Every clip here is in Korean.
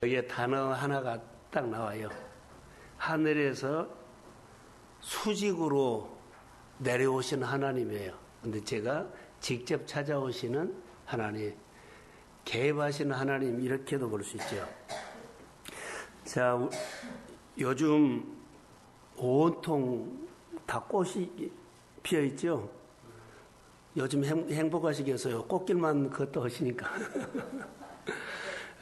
여기에 단어 하나가 딱 나와요. 하늘에서 수직으로 내려오신 하나님이에요. 근데 제가 직접 찾아오시는 하나님, 개입하시는 하나님, 이렇게도 볼 수 있죠. 자, 요즘 온통 다 꽃이 피어 있죠. 요즘 행복하시겠어요. 꽃길만 걷다 하시니까.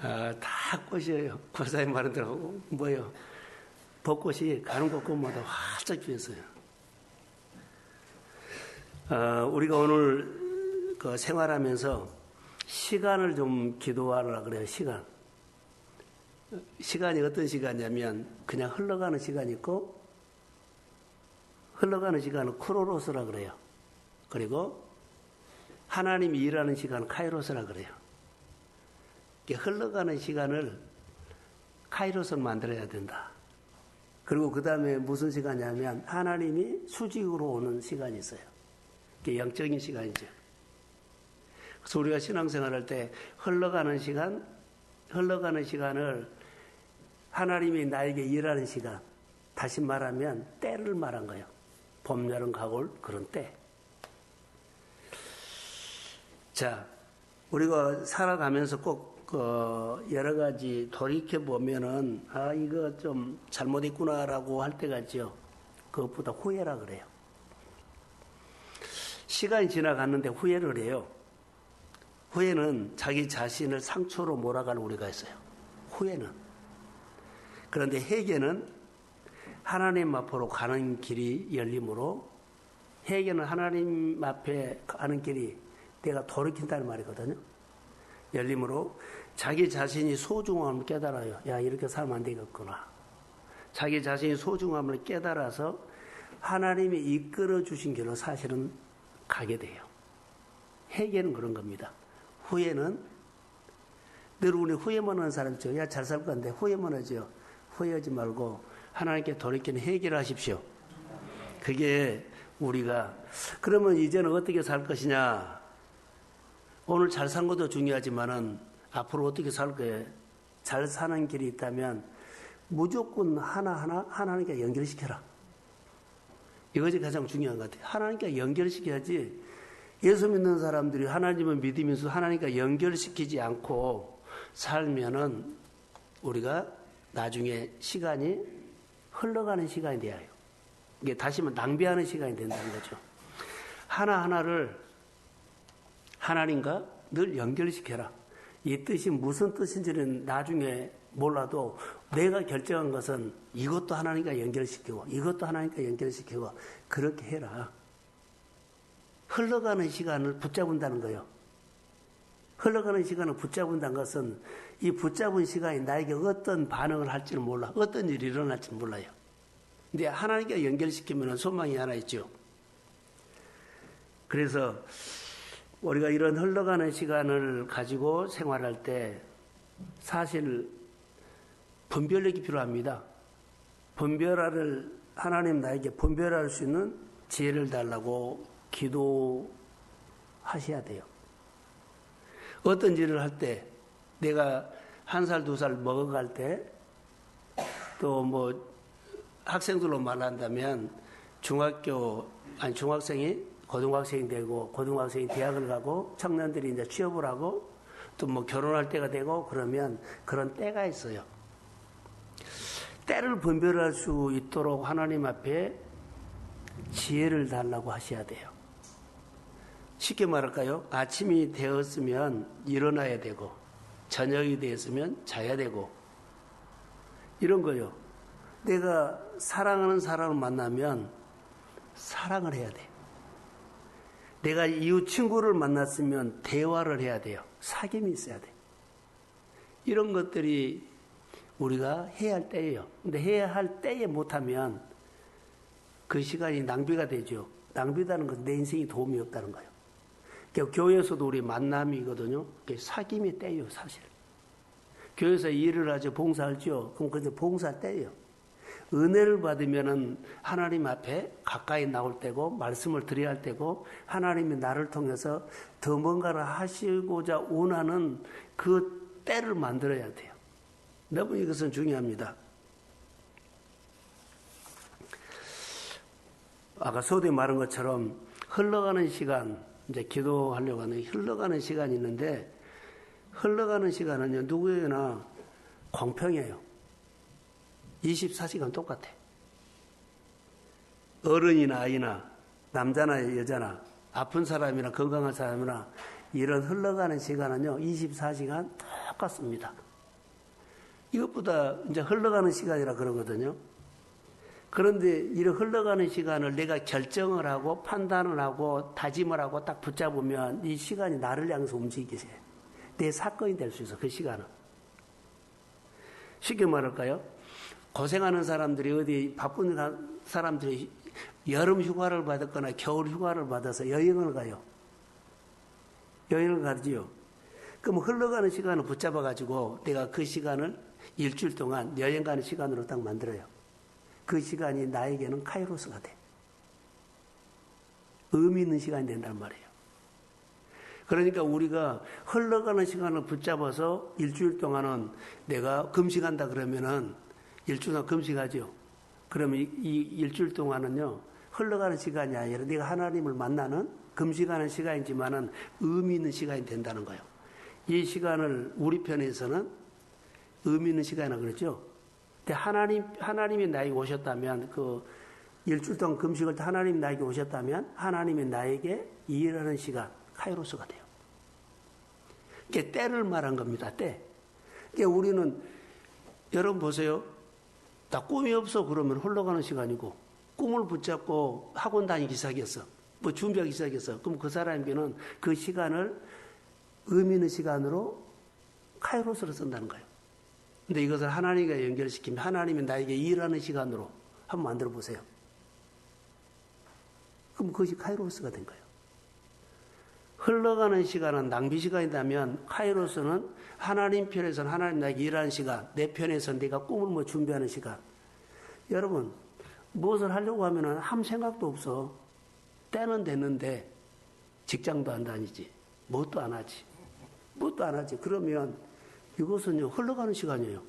다 꽃이에요. 권사님 말한 대로 뭐예요? 벚꽃이 가는 곳곳마다 활짝 피었어요. 우리가 오늘 그 생활하면서 시간을 좀 기도하라 그래요. 시간이 어떤 시간이냐면 그냥 흘러가는 시간이 있고, 흘러가는 시간은 크로노스라 그래요. 그리고 하나님이 일하는 시간은 카이로스라 그래요. 흘러가는 시간을 카이로스로 만들어야 된다. 그리고 그 다음에 무슨 시간이냐면 하나님이 수직으로 오는 시간이 있어요. 그게 영적인 시간이죠. 그래서 우리가 신앙생활할 때 흘러가는 시간을 하나님이 나에게 일하는 시간, 다시 말하면 때를 말한 거예요. 봄, 여름, 가을, 그런 때. 자, 우리가 살아가면서 꼭 여러 가지 돌이켜보면은, 이거 좀 잘못했구나라고 할 때가 있죠. 그것보다 후회라 그래요. 시간이 지나갔는데 후회를 해요. 후회는 자기 자신을 상처로 몰아가는 우리가 있어요. 후회는. 그런데 회개는 하나님 앞으로 가는 길이 열리므로, 회개는 하나님 앞에 가는 길이 내가 돌이킨다는 말이거든요. 열림으로 자기 자신이 소중함을 깨달아요. 야, 이렇게 살면 안 되겠구나. 자기 자신이 소중함을 깨달아서 하나님이 이끌어 주신 길로 사실은 가게 돼요. 회개는 그런 겁니다. 후회는 늘 우리 후회만 하는 사람 있죠. 야, 잘 살 건데 후회만 하죠. 후회하지 말고 하나님께 돌이키는 회개를 하십시오. 그게 우리가, 그러면 이제는 어떻게 살 것이냐? 오늘 잘 산 것도 중요하지만은 앞으로 어떻게 살 거예요? 잘 사는 길이 있다면 무조건 하나하나 하나님께 연결시켜라. 이것이 가장 중요한 것 같아요. 하나님께 연결시켜야지. 예수 믿는 사람들이 하나님을 믿으면서 하나님께 연결시키지 않고 살면은 우리가 나중에 시간이 흘러가는 시간이 돼요. 이게 다시 말하면 낭비하는 시간이 된다는 거죠. 하나하나를 하나님과 늘 연결시켜라. 이 뜻이 무슨 뜻인지는 나중에 몰라도 내가 결정한 것은 이것도 하나님과 연결시키고 이것도 하나님과 연결시키고 그렇게 해라. 흘러가는 시간을 붙잡는다는 거예요. 흘러가는 시간을 붙잡는다는 것은 이 붙잡은 시간이 나에게 어떤 반응을 할지는 몰라. 어떤 일이 일어날지는 몰라요. 근데 하나님과 연결시키면 소망이 하나 있죠. 그래서 우리가 이런 흘러가는 시간을 가지고 생활할 때 사실 분별력이 필요합니다. 하나님 나에게 분별할 수 있는 지혜를 달라고 기도하셔야 돼요. 어떤 일을 할 때, 내가 1살, 2살 먹어갈 때, 또 뭐 학생들로 말한다면 중학생이 고등학생이 되고, 고등학생이 대학을 가고, 청년들이 이제 취업을 하고, 또 뭐 결혼할 때가 되고, 그러면 그런 때가 있어요. 때를 분별할 수 있도록 하나님 앞에 지혜를 달라고 하셔야 돼요. 쉽게 말할까요? 아침이 되었으면 일어나야 되고, 저녁이 되었으면 자야 되고, 이런 거요. 내가 사랑하는 사람을 만나면 사랑을 해야 돼. 내가 이웃 친구를 만났으면 대화를 해야 돼요. 사귐이 있어야 돼. 이런 것들이 우리가 해야 할 때예요. 근데 해야 할 때에 못하면 그 시간이 낭비가 되죠. 낭비라는 것은 내 인생에 도움이 없다는 거예요. 그러니까 교회에서도 우리 만남이거든요. 사귐이 때예요, 사실. 교회에서 일을 하죠, 봉사하죠. 그럼 그게 봉사 때예요. 은혜를 받으면은 하나님 앞에 가까이 나올 때고 말씀을 드려야 할 때고 하나님이 나를 통해서 더 뭔가를 하시고자 원하는 그 때를 만들어야 돼요. 너무 이것은 중요합니다. 아까 서두에 말한 것처럼 흘러가는 시간, 이제 기도하려고 하는 흘러가는 시간이 있는데, 흘러가는 시간은요, 누구에게나 공평해요. 24시간 똑같아. 어른이나 아이나, 남자나 여자나, 아픈 사람이나 건강한 사람이나, 이런 흘러가는 시간은요, 24시간 똑같습니다. 이것보다 이제 흘러가는 시간이라 그러거든요. 그런데 이런 흘러가는 시간을 내가 결정을 하고 판단을 하고 다짐을 하고 딱 붙잡으면 이 시간이 나를 향해서 움직이게 돼. 내 사건이 될 수 있어, 그 시간은. 쉽게 말할까요? 고생하는 사람들이 어디 바쁜 사람들이 여름 휴가를 받았거나 겨울 휴가를 받아서 여행을 가요. 여행을 가지요. 그럼 흘러가는 시간을 붙잡아가지고 내가 그 시간을 일주일 동안 여행 가는 시간으로 딱 만들어요. 그 시간이 나에게는 카이로스가 돼. 의미 있는 시간이 된단 말이에요. 그러니까 우리가 흘러가는 시간을 붙잡아서 일주일 동안은 내가 금식한다 그러면은 일주일 동안 금식하죠. 그러면 이 일주일 동안은요, 흘러가는 시간이 아니라 내가 하나님을 만나는 금식하는 시간이지만은 의미 있는 시간이 된다는 거예요. 이 시간을 우리 편에서는 의미 있는 시간이라고 그랬죠. 근데 하나님이 나에게 오셨다면, 그 일주일 동안 금식을 때 하나님이 나에게 오셨다면, 하나님이 나에게 일하는 시간, 카이로스가 돼요. 이게 때를 말한 겁니다, 때. 그러니까 우리는, 여러분 보세요. 나 꿈이 없어 그러면 흘러가는 시간이고, 꿈을 붙잡고 학원 다니기 시작했어. 뭐 준비하기 시작했어. 그럼 그 사람에게는 그 시간을 의미 있는 시간으로 카이로스로 쓴다는 거예요. 근데 이것을 하나님과 연결시키면 하나님이 나에게 일하는 시간으로 한번 만들어 보세요. 그럼 그것이 카이로스가 된 거예요. 흘러가는 시간은 낭비 시간이라면 카이로스는 하나님 편에서는 하나님 나에게 일하는 시간, 내 편에서는 내가 꿈을 뭐 준비하는 시간. 여러분, 무엇을 하려고 하면은 아무 생각도 없어. 때는 됐는데 직장도 안 다니지. 뭣도 안 하지. 뭣도 안 하지. 그러면 이것은요, 흘러가는 시간이에요.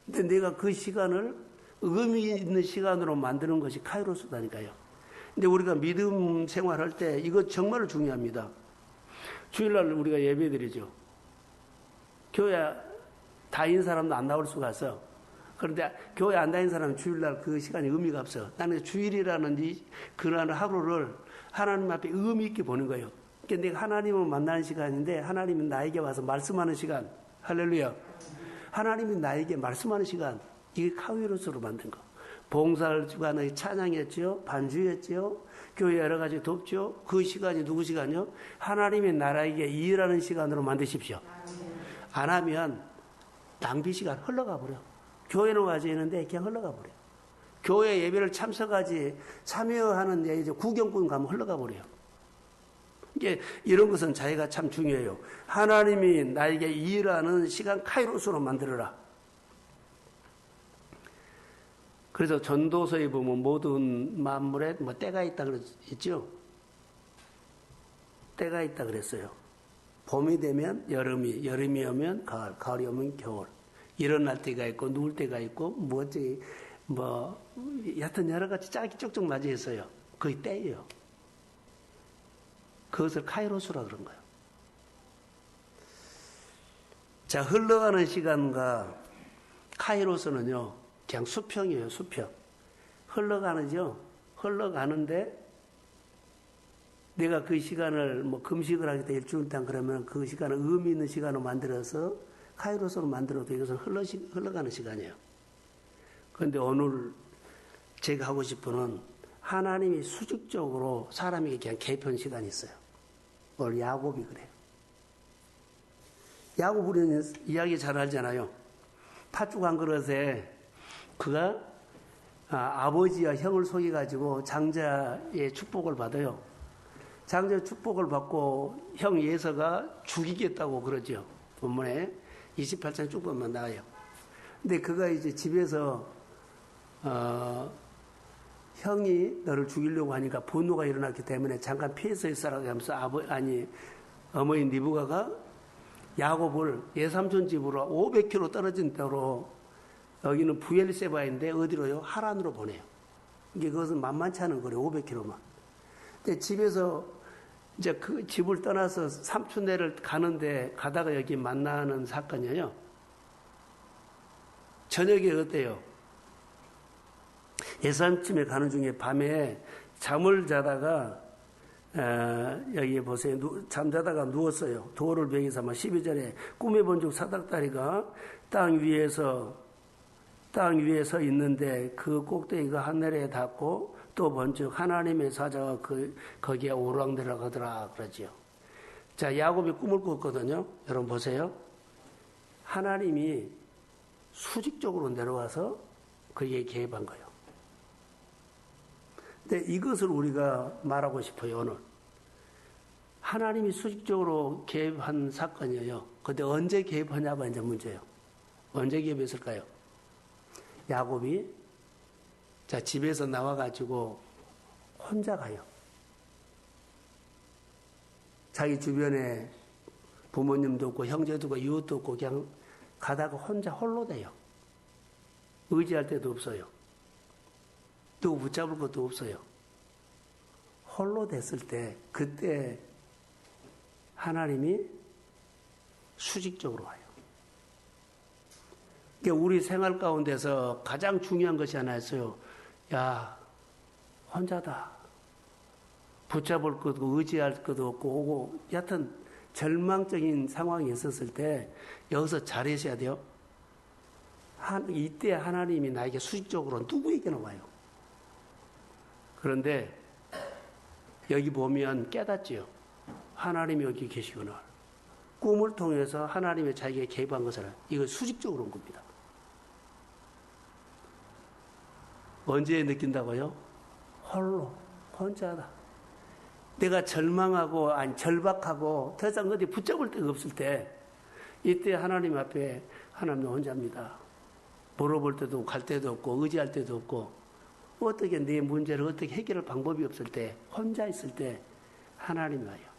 근데 내가 그 시간을 의미 있는 시간으로 만드는 것이 카이로스다니까요. 근데 우리가 믿음 생활할 때 이거 정말 중요합니다. 주일날 우리가 예배 드리죠. 교회 다닌 사람도 안 나올 수가 있어. 그런데 교회 안 다닌 사람은 주일날 그 시간이 의미가 없어. 나는 주일이라는 그런 하루를 하나님 앞에 의미 있게 보는 거예요. 그러니까 내가 하나님을 만나는 시간인데 하나님이 나에게 와서 말씀하는 시간. 할렐루야. 하나님이 나에게 말씀하는 시간. 이게 카이로스로 만든 거. 봉사를 주간에 찬양했죠. 반주했죠. 교회 여러 가지 돕죠. 그 시간이 누구 시간이요? 하나님의 나라에게 일하는 시간으로 만드십시오. 안 하면 낭비 시간 흘러가 버려. 교회는 와져 있는데 그냥 흘러가 버려. 교회 예배를 참여하는 이제 구경꾼 가면 흘러가 버려요. 이게 이런 것은 자기가 참 중요해요. 하나님이 나에게 일하는 시간 카이로스로 만들어라. 그래서 전도서에 보면 모든 만물에 뭐 때가 있다 그랬죠. 때가 있다 그랬어요. 봄이 되면 여름이, 여름이 오면 가을, 가을이 오면 겨울. 일어날 때가 있고 누울 때가 있고 여하튼 여러 가지 짝이 쪽쪽 맞아 있어요. 그게 때예요. 그것을 카이로스라 그런 거예요. 자, 흘러가는 시간과 카이로스는요, 그냥 수평이에요, 수평. 흘러가는데 내가 그 시간을 금식을 하겠다 일주일 동안 그러면 그 시간을 의미 있는 시간으로 만들어서 카이로스로 만들어도 이것은 흘러가는 시간이에요. 그런데 오늘 제가 하고 싶은 건 하나님이 수직적으로 사람에게 그냥 개편 시간이 있어요. 오늘 야곱이 그래요. 야곱 우리는 이야기 잘 알잖아요. 팥죽 한 그릇에 그가 아버지와 형을 속여가지고 장자의 축복을 받아요. 장자의 축복을 받고 형 예서가 죽이겠다고 그러죠. 본문에 28장 쭉 보면 나와요. 근데 그가 이제 집에서 형이 너를 죽이려고 하니까 분노가 일어났기 때문에 잠깐 피해서 있으라고 하면서 어머니 리브가가 야곱을 예삼촌 집으로 500km 떨어진 데로 여기는 부엘세바인데 어디로요? 하란으로 보내요. 이게 그것은 만만치 않은 거래요. 500km만. 근데 집에서 이제 그 집을 떠나서 삼촌네를 가는데 가다가 여기 만나는 사건이에요. 저녁에 어때요? 예산쯤에 가는 중에 밤에 잠을 자다가 여기 보세요. 잠자다가 누웠어요. 도를 병이 삼아 12절에 꿈에 본 적 사닥다리가 땅 위에 서 있는데 그 꼭대기가 하늘에 닿고 또 본즉 하나님의 사자가 거기에 오르락내락하더라 그러지요. 자, 야곱이 꿈을 꿨거든요. 여러분 보세요. 하나님이 수직적으로 내려와서 거기에 개입한 거예요. 근데 이것을 우리가 말하고 싶어요. 오늘 하나님이 수직적으로 개입한 사건이에요. 근데 언제 개입하냐가 이제 문제예요. 언제 개입했을까요? 야곱이 자 집에서 나와가지고 혼자 가요. 자기 주변에 부모님도 없고 형제도 없고 이웃도 없고 그냥 가다가 혼자 홀로 돼요. 의지할 데도 없어요. 누구 붙잡을 것도 없어요. 홀로 됐을 때 그때 하나님이 수직적으로 와요. 그러니까 우리 생활 가운데서 가장 중요한 것이 하나 있어요. 야, 혼자다. 붙잡을 것도 의지할 것도 없고 오고 여하튼 절망적인 상황이 있었을 때 여기서 잘하셔야 돼요. 이때 하나님이 나에게 수직적으로 누구에게나 와요. 그런데 여기 보면 깨닫지요. 하나님이 여기 계시구나. 꿈을 통해서 하나님의 자기에게 개입한 것을 이거 수직적으로 온 겁니다. 언제 느낀다고요? 홀로 혼자다. 내가 절망하고 절박하고 더 이상 어디 붙잡을 데가 없을 때 이때 하나님 앞에 하나님 혼자입니다. 물어볼 때도 없고 갈 데도 없고 의지할 데도 없고 어떻게 내 문제를 어떻게 해결할 방법이 없을 때 혼자 있을 때 하나님이 와요.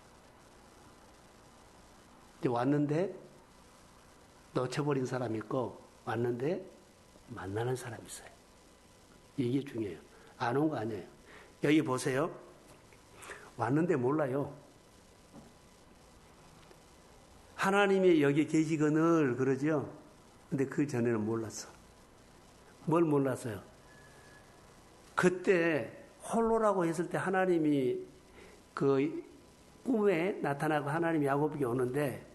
근데 왔는데 놓쳐버린 사람이 있고 왔는데 만나는 사람이 있어요. 이게 중요해요. 안 온 거 아니에요. 여기 보세요. 왔는데 몰라요. 하나님이 여기 계시거늘 그러죠. 근데 그 전에는 몰랐어. 뭘 몰랐어요? 그때 홀로라고 했을 때 하나님이 그 꿈에 나타나고 하나님이 야곱에게 오는데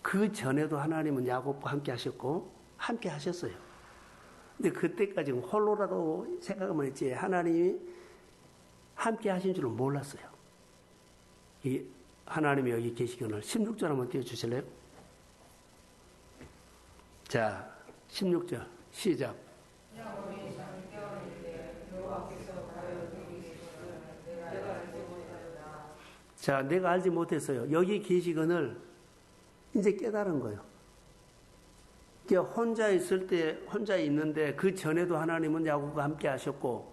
그 전에도 하나님은 야곱과 함께 하셨고 함께 하셨어요. 근데 그때까지는 홀로라고 생각하면 했지 하나님이 함께 하신 줄은 몰랐어요. 이 하나님이 여기 계시거늘 16절 한번 띄워주실래요? 자, 16절 시작. 자, 내가 알지 못했어요. 여기 계시거늘 이제 깨달은 거예요. 그러니까 혼자 있을 때 혼자 있는데 그 전에도 하나님은 야곱과 함께 하셨고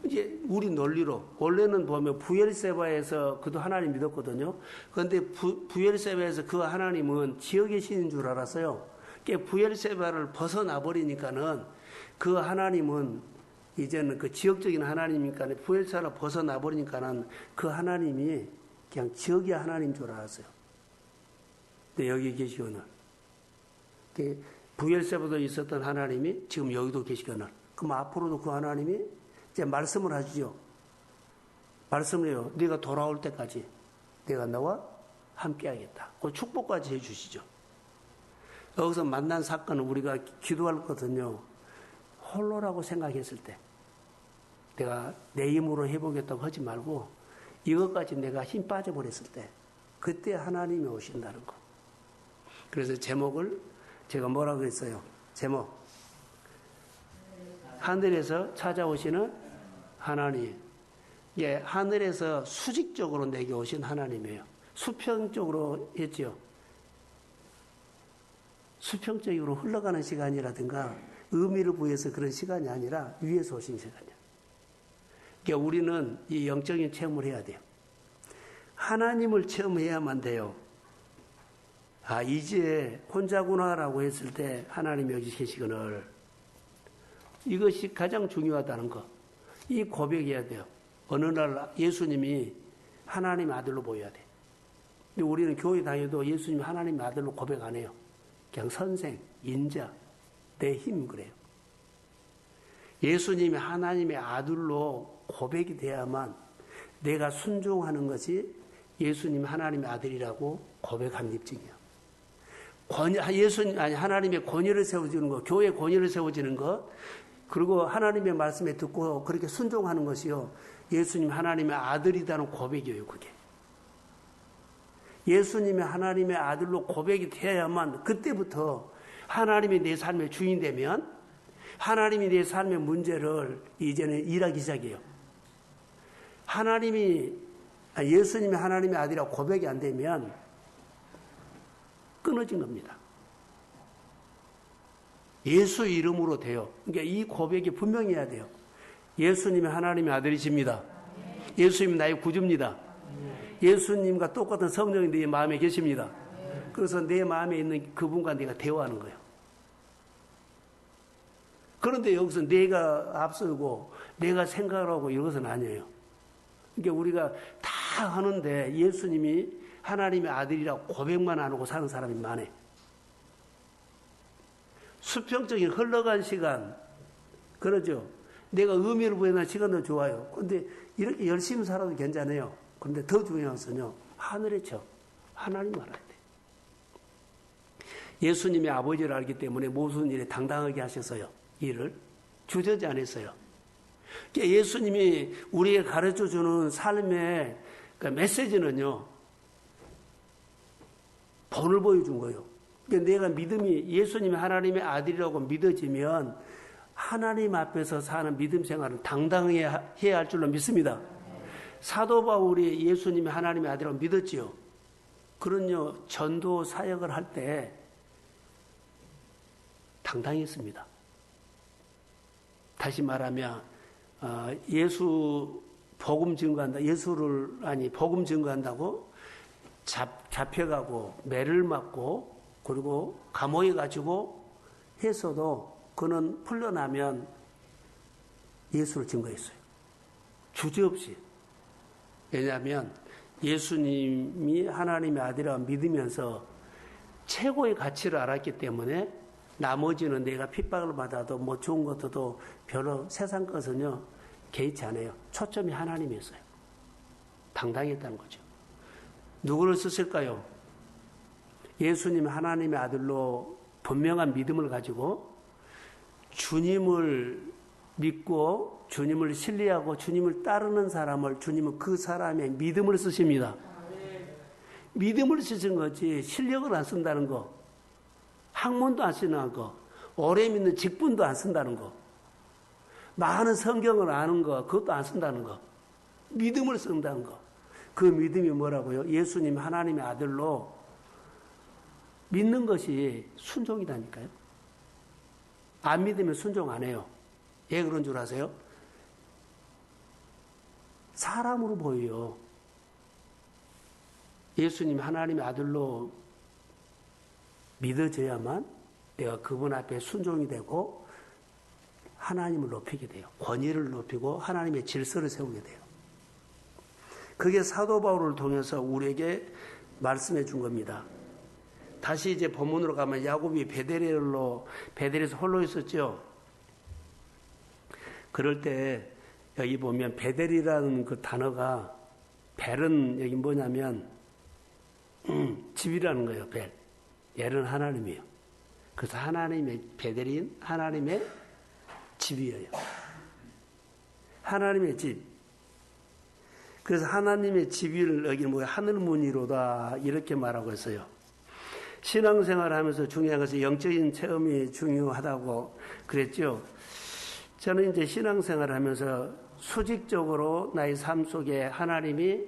이제 우리 논리로 원래는 보면 부엘세바에서 그도 하나님 믿었거든요. 그런데 부엘세바에서 그 하나님은 지역의 신인 줄 알았어요. 그러니까 부엘세바를 벗어나 버리니까는 그 하나님은 이제는 그 지역적인 하나님이니까 부엘세바를 벗어나 버리니까는 그 하나님이 그냥 지역의 하나님인 줄 알았어요. 근데 여기 계시거늘 부엘세바도 있었던 하나님이 지금 여기도 계시거늘 그럼 앞으로도 그 하나님이 이제 말씀을 하시죠. 말씀을 해요. 네가 돌아올 때까지 내가 너와 함께 하겠다. 그 축복까지 해주시죠. 여기서 만난 사건은 우리가 기도할 거거든요. 홀로라고 생각했을 때 내가 내 힘으로 해보겠다고 하지 말고 이것까지 내가 힘 빠져버렸을 때 그때 하나님이 오신다는 거. 그래서 제목을 제가 뭐라고 했어요? 제목 하늘에서 찾아오시는 하나님. 예, 하늘에서 수직적으로 내게 오신 하나님이에요. 수평적으로 했죠. 수평적으로 흘러가는 시간이라든가 의미를 부여해서 그런 시간이 아니라 위에서 오신 시간이에요. 그러니까 우리는 이 영적인 체험을 해야 돼요. 하나님을 체험해야만 돼요. 아, 이제 혼자구나라고 했을 때 하나님이 여기 계시거늘 이것이 가장 중요하다는 거. 이 고백해야 돼요. 어느 날 예수님이 하나님 아들로 보여야 돼. 근데 우리는 교회 다녀도 예수님이 하나님 아들로 고백 안 해요. 그냥 선생, 인자, 내 힘 그래요. 예수님이 하나님의 아들로 고백이 돼야만 내가 순종하는 것이 예수님이 하나님의 아들이라고 고백한 입증이야. 하나님의 권위를 세워주는 것, 교회의 권위를 세워주는 것, 그리고 하나님의 말씀에 듣고 그렇게 순종하는 것이요. 예수님 하나님의 아들이라는 고백이에요, 그게. 예수님이 하나님의 아들로 고백이 되어야만 그때부터 하나님이 내 삶의 주인 되면 하나님이 내 삶의 문제를 이제는 일하기 시작해요. 예수님이 하나님의 아들이라고 고백이 안 되면 끊어진 겁니다. 예수 이름으로 돼요. 그러니까 이 고백이 분명히 해야 돼요. 예수님이 하나님의 아들이십니다. 예수님이 나의 구주입니다. 예수님과 똑같은 성령이 내 마음에 계십니다. 그래서 내 마음에 있는 그분과 내가 대화하는 거예요. 그런데 여기서 내가 앞서고 내가 생각을 하고 이것은 아니에요. 그러니까 우리가 다 하는데 예수님이 하나님의 아들이라고 고백만 안 하고 사는 사람이 많아요. 수평적인 흘러간 시간, 그러죠. 내가 의미를 부여하는 시간도 좋아요. 그런데 이렇게 열심히 살아도 괜찮아요. 그런데 더 중요한 것은요, 하늘의 척, 하나님 알아야 돼. 예수님의 아버지를 알기 때문에 모든 일에 당당하게 하셨어요. 일을 주저지 안 했어요. 그러니까 예수님이 우리에게 가르쳐주는 삶의 메시지는요, 본을 보여준 거예요. 그러니까 내가 믿음이 예수님이 하나님의 아들이라고 믿어지면 하나님 앞에서 사는 믿음 생활은 당당히 해야 할 줄로 믿습니다. 사도 바울이 예수님이 하나님의 아들이라고 믿었지요. 그런요, 전도 사역을 할 때 당당히 했습니다. 다시 말하면 복음 증거한다고 잡혀가고 매를 맞고 그리고 감옥에 가지고 했어도 그는 풀려나면 예수를 증거했어요. 주저없이. 왜냐하면 예수님이 하나님의 아들이라고 믿으면서 최고의 가치를 알았기 때문에 나머지는 내가 핍박을 받아도 뭐 좋은 것도 별로 세상 것은요 개의치 않아요. 초점이 하나님이었어요. 당당했다는 거죠. 누구를 쓰실까요? 예수님 하나님의 아들로 분명한 믿음을 가지고 주님을 믿고 주님을 신뢰하고 주님을 따르는 사람을 주님은 그 사람의 믿음을 쓰십니다. 믿음을 쓰신 거지 실력을 안 쓴다는 거, 학문도 안 쓰는 거, 오래 믿는 직분도 안 쓴다는 거, 많은 성경을 아는 거 그것도 안 쓴다는 거, 믿음을 쓴다는 거. 그 믿음이 뭐라고요? 예수님 하나님의 아들로 믿는 것이 순종이다니까요. 안 믿으면 순종 안 해요. 왜 그런 줄 아세요? 사람으로 보여요. 예수님 하나님의 아들로 믿어져야만 내가 그분 앞에 순종이 되고 하나님을 높이게 돼요. 권위를 높이고 하나님의 질서를 세우게 돼요. 그게 사도 바울을 통해서 우리에게 말씀해 준 겁니다. 다시 이제 본문으로 가면 야곱이 베델에서 홀로 있었죠. 그럴 때 여기 보면 베델이라는 그 단어가 벨은 여기 뭐냐면 집이라는 거예요. 벨. 얘는 하나님이에요. 그래서 하나님의 베델인 하나님의 집이에요. 하나님의 집. 그래서 하나님의 집을 여기 하늘문이로다 이렇게 말하고 있어요. 신앙생활을 하면서 중요한 것은 영적인 체험이 중요하다고 그랬죠. 저는 이제 신앙생활을 하면서 수직적으로 나의 삶 속에 하나님이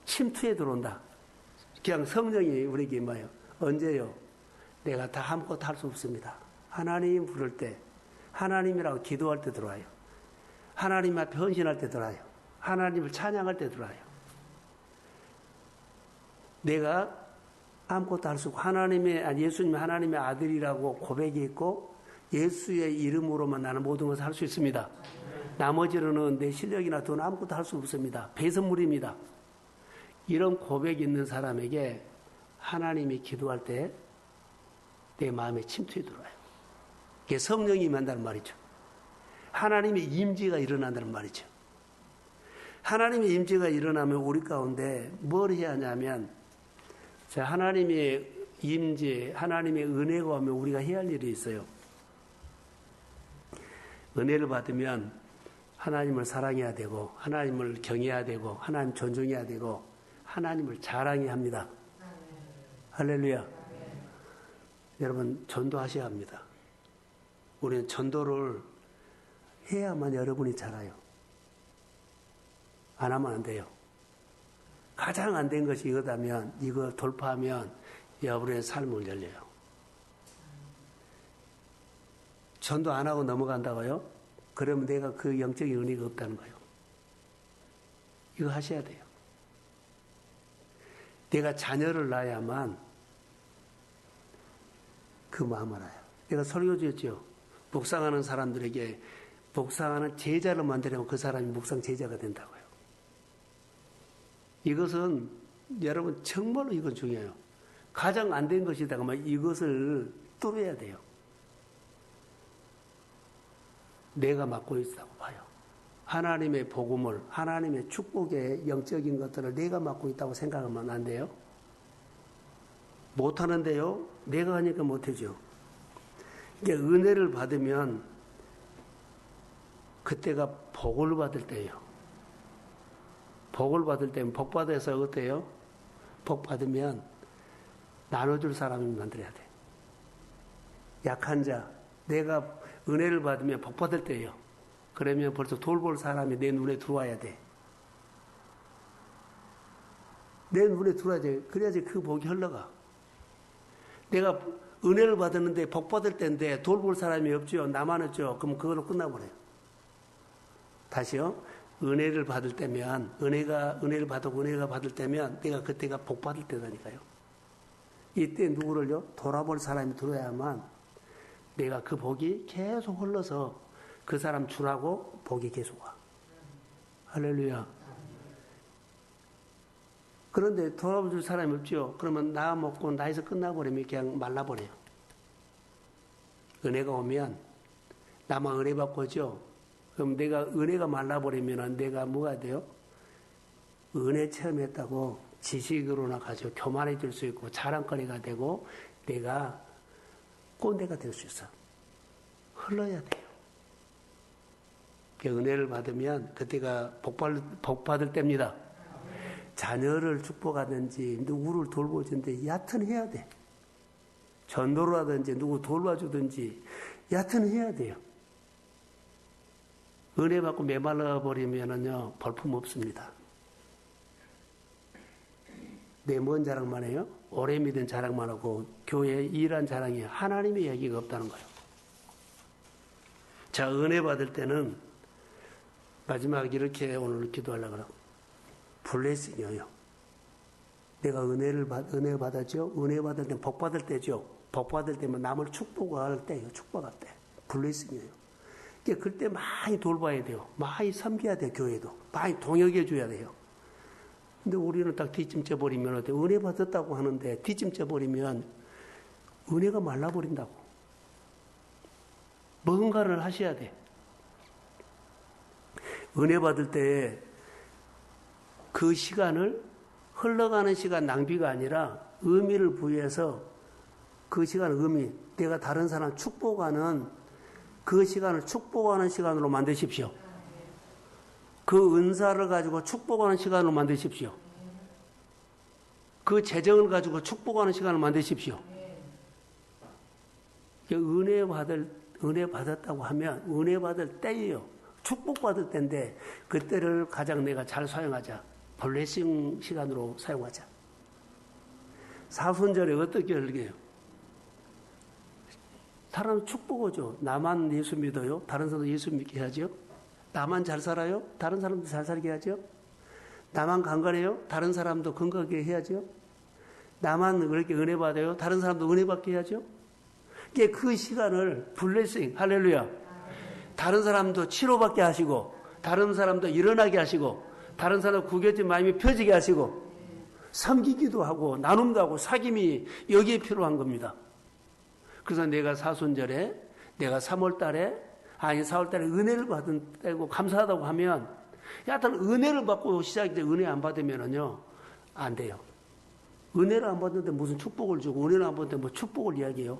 침투해 들어온다. 그냥 성령이 우리에게 임해요. 언제요? 내가 다 아무것도 할 수 없습니다. 하나님 부를 때, 하나님이라고 기도할 때 들어와요. 하나님 앞에 헌신할 때 들어와요. 하나님을 찬양할 때 들어와요. 내가 아무것도 할 수 없고 예수님이 하나님의 아들이라고 고백했고 예수의 이름으로만 나는 모든 것을 할 수 있습니다. 나머지로는 내 실력이나 돈 아무것도 할 수 없습니다. 배선물입니다. 이런 고백이 있는 사람에게 하나님이 기도할 때 내 마음에 침투에 들어와요. 이게 성령이 임한다는 말이죠. 하나님의 임재가 일어난다는 말이죠. 하나님의 임재가 일어나면 우리 가운데 뭘 해야 하냐면 자, 하나님의 임재, 하나님의 은혜가 오면 우리가 해야 할 일이 있어요. 은혜를 받으면 하나님을 사랑해야 되고 하나님을 경외해야 되고 하나님 존중해야 되고 하나님을 자랑해야 합니다. 할렐루야. 여러분 전도하셔야 합니다. 우리는 전도를 해야만 여러분이 자라요. 안 하면 안 돼요. 가장 안 된 것이 이거다면 이거 돌파하면 여러분의 삶을 열려요. 전도 안 하고 넘어간다고요? 그러면 내가 그 영적인 은혜가 없다는 거예요. 이거 하셔야 돼요. 내가 자녀를 낳아야만 그 마음을 알아요. 내가 설교주였죠. 묵상하는 사람들에게 묵상하는 제자를 만들면 그 사람이 묵상 제자가 된다고요. 이것은 여러분 정말로 이건 중요해요. 가장 안 된 것이다가 이것을 뚫어야 돼요. 내가 맡고 있다고 봐요. 하나님의 복음을, 하나님의 축복의 영적인 것들을 내가 맡고 있다고 생각하면 안 돼요. 못하는데요. 내가 하니까 못하죠. 이게 은혜를 받으면 그때가 복을 받을 때예요. 복을 받을 때는 복 받아서 어때요? 복 받으면 나눠줄 사람을 만들어야 돼. 약한 자, 내가 은혜를 받으면 복 받을 때예요. 그러면 벌써 돌볼 사람이 내 눈에 들어와야 돼. 내 눈에 들어와야 돼. 그래야지 그 복이 흘러가. 내가 은혜를 받았는데 복 받을 때인데 돌볼 사람이 없죠. 나만 없죠. 그럼 그걸로 끝나버려요. 다시요. 은혜를 받을 때면 은혜를 받고 은혜가 받을 때면 내가 그때가 복 받을 때라니까요. 이때 누구를요? 돌아볼 사람이 들어야만 내가 그 복이 계속 흘러서 그 사람 주라고 복이 계속 와. 할렐루야. 그런데 돌아볼 사람이 없죠. 그러면 나 먹고 나에서 끝나버리면 그냥 말라버려요. 은혜가 오면 나만 은혜 받고 오죠. 그럼 내가 은혜가 말라버리면 내가 뭐가 돼요? 은혜 체험했다고 지식으로나 가지고 교만해질 수 있고 자랑거리가 되고 내가 꼰대가 될 수 있어. 흘러야 돼요. 은혜를 받으면 그때가 복 받을 때입니다. 자녀를 축복하든지 누구를 돌보든지 여하튼 해야 돼. 전도를 하든지 누구 돌봐주든지 여하튼 해야 돼요. 은혜 받고 메말라 버리면은요 볼품 없습니다. 내 뭔 자랑만 해요? 오래 믿은 자랑만 하고 교회에 일한 자랑이 하나님의 얘기가 없다는 거예요. 자, 은혜 받을 때는 마지막 이렇게 오늘 기도하려고 그러고 블레싱이에요. 내가 은혜 받았죠? 은혜 받을 때는 복 받을 때죠. 복 받을 때면 남을 축복할 때예요. 축복할 때. 블레싱이에요. 그때 많이 돌봐야 돼요. 많이 섬겨야 돼요. 교회도. 많이 동역해 줘야 돼요. 근데 우리는 딱 뒷짐 져버리면 어때? 은혜 받았다고 하는데 뒷짐 져버리면 은혜가 말라버린다고. 뭔가를 하셔야 돼. 은혜 받을 때 그 시간을 흘러가는 시간 낭비가 아니라 의미를 부여해서 그 시간 의미, 내가 다른 사람 축복하는 그 시간을 축복하는 시간으로 만드십시오. 그 은사를 가지고 축복하는 시간으로 만드십시오. 그 재정을 가지고 축복하는 시간을 만드십시오. 은혜 받았다고 하면 은혜 받을 때예요. 축복받을 때인데 그때를 가장 내가 잘 사용하자. 블레싱 시간으로 사용하자. 사순절에 어떻게 흘려요? 사람은 축복하죠. 나만 예수 믿어요? 다른 사람도 예수 믿게 하죠? 나만 잘 살아요? 다른 사람도 잘 살게 하죠? 나만 건강해요? 다른 사람도 건강하게 해야죠? 나만 그렇게 은혜 받아요? 다른 사람도 은혜 받게 해야죠? 그 시간을 블레싱, 할렐루야. 다른 사람도 치료받게 하시고, 다른 사람도 일어나게 하시고, 다른 사람 구겨진 마음이 펴지게 하시고, 섬기기도 하고, 나눔도 하고, 사귐이 여기에 필요한 겁니다. 그래서 내가 사순절에, 내가 3월 달에, 아니 4월 달에 은혜를 받은 때고 감사하다고 하면, 하여튼 은혜를 받고 시작인데 은혜 안 받으면은요, 안 돼요. 은혜를 안 받는데 무슨 축복을 주고, 은혜를 안 받는데 뭐 축복을 이야기해요?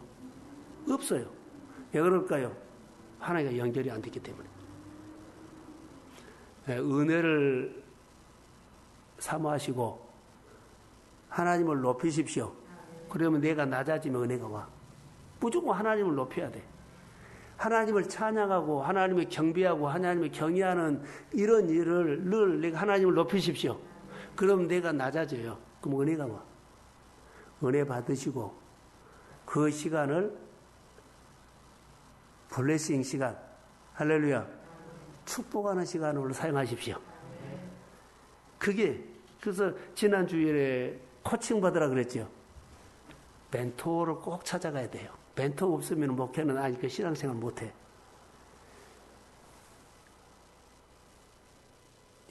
없어요. 왜 그럴까요? 하나님과 연결이 안 됐기 때문에. 은혜를 사모하시고 하나님을 높이십시오. 그러면 내가 낮아지면 은혜가 와. 무조건 하나님을 높여야 돼. 하나님을 찬양하고 하나님을 경배하고 하나님을 경외하는 이런 일을 늘 내가 하나님을 높이십시오. 그럼 내가 낮아져요. 그럼 은혜가 와. 은혜 받으시고 그 시간을 블레싱 시간, 할렐루야, 축복하는 시간으로 사용하십시오. 그래서 지난 주일에 코칭 받으라 그랬죠. 멘토를 꼭 찾아가야 돼요. 멘토 없으면 목회는 그 신앙생활 못해.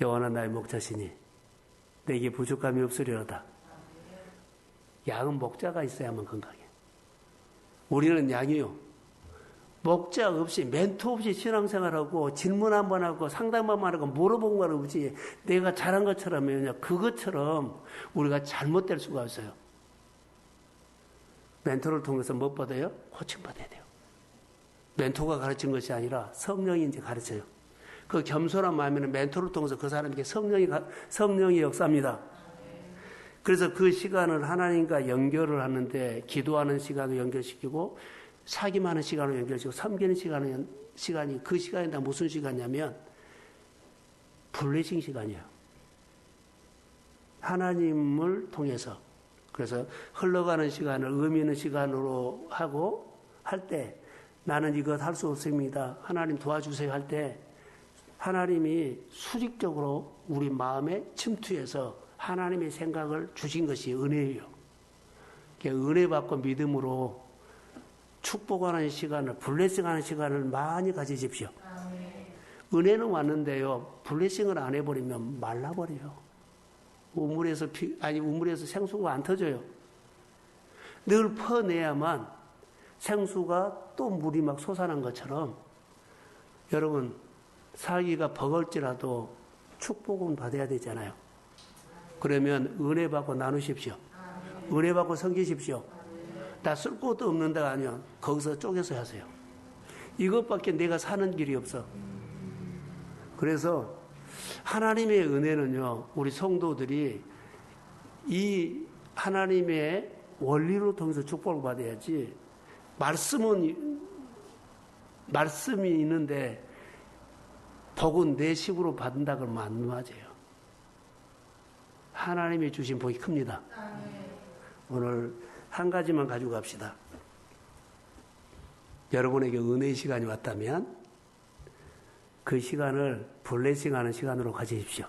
여호와는 나의 목자시니 내게 부족함이 없으리로다. 양은 목자가 있어야만 건강해. 우리는 양이요. 목자 없이, 멘토 없이 신앙생활하고 질문 한번 하고 상담 한번 하고 물어본 거 없이 내가 잘한 것처럼요, 그것처럼 우리가 잘못될 수가 없어요. 멘토를 통해서 못 받아요? 코칭 받아야 돼요. 멘토가 가르친 것이 아니라 성령이 이제 가르쳐요. 그 겸손한 마음에는 멘토를 통해서 그 사람에게 성령이 역사합니다. 그래서 그 시간을 하나님과 연결을 하는데 기도하는 시간을 연결시키고 사귐하는 시간을 연결시키고 섬기는 시간이 그 시간이 다 무슨 시간이냐면 블레싱 시간이에요. 하나님을 통해서. 그래서 흘러가는 시간을 의미 있는 시간으로 하고 할 때 나는 이것 할 수 없습니다. 하나님 도와주세요 할 때 하나님이 수직적으로 우리 마음에 침투해서 하나님의 생각을 주신 것이 은혜예요. 은혜 받고 믿음으로 축복하는 시간을, 블레싱하는 시간을 많이 가지십시오. 은혜는 왔는데요, 블레싱을 안 해버리면 말라버려요. 우물에서 생수가 안 터져요. 늘 퍼내야만 생수가 또 물이 막 솟아난 것처럼 여러분 사기가 버거울지라도 축복은 받아야 되잖아요. 그러면 은혜 받고 나누십시오. 은혜 받고 섬기십시오. 나 쓸 것도 없는 데가 아니야. 거기서 쪼개서 하세요. 이것밖에 내가 사는 길이 없어. 그래서 하나님의 은혜는요, 우리 성도들이 이 하나님의 원리로 통해서 축복을 받아야지, 말씀이 있는데 복은 내 식으로 받는다 그러면 안 맞아요. 하나님이 주신 복이 큽니다. 오늘 한 가지만 가지고 갑시다. 여러분에게 은혜의 시간이 왔다면 그 시간을 블레싱하는 시간으로 가지십시오.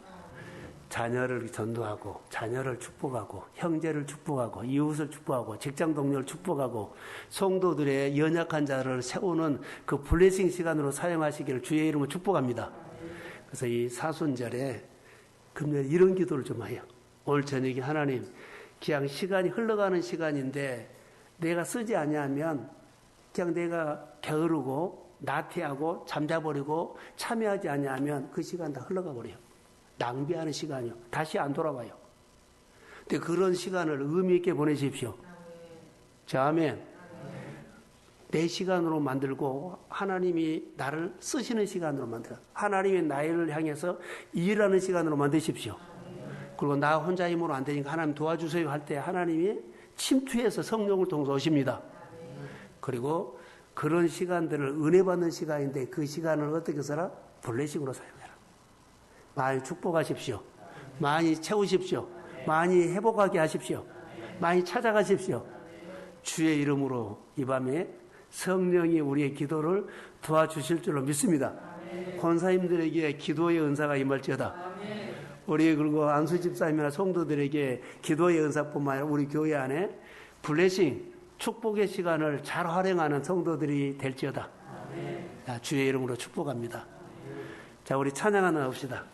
자녀를 전도하고, 자녀를 축복하고, 형제를 축복하고, 이웃을 축복하고, 직장 동료를 축복하고, 성도들의 연약한 자를 세우는 그 블레싱 시간으로 사용하시기를 주의 이름으로 축복합니다. 그래서 이 사순절에 금요일 이런 기도를 좀 해요. 오늘 저녁에 하나님, 그냥 시간이 흘러가는 시간인데 내가 쓰지 아니하면 그냥 내가 게으르고 나태하고 잠자버리고 참여하지 아니하면 그 시간 다 흘러가 버려요. 낭비하는 시간이요. 다시 안 돌아와요. 근데 그런 시간을 의미 있게 보내십시오. 자, 아멘. 내 시간으로 만들고 하나님이 나를 쓰시는 시간으로 만들어. 하나님이 나를 향해서 일하는 시간으로 만드십시오. 그리고 나 혼자 힘으로 안 되니까 하나님 도와주세요 할 때 하나님이 침투해서 성령을 통해서 오십니다. 그리고 그런 시간들을 은혜 받는 시간인데 그 시간을 어떻게 써라? 블레싱으로 사용해라. 많이 축복하십시오. 많이 채우십시오. 많이 회복하게 하십시오. 많이 찾아가십시오. 주의 이름으로 이 밤에 성령이 우리의 기도를 도와주실 줄로 믿습니다. 권사님들에게 기도의 은사가 임할지어다. 우리 그리고 안수 집사님이나 성도들에게 기도의 은사뿐만 아니라 우리 교회 안에 블레싱, 축복의 시간을 잘 활용하는 성도들이 될지어다. 자, 주의 이름으로 축복합니다. 자, 우리 찬양 하나 합시다.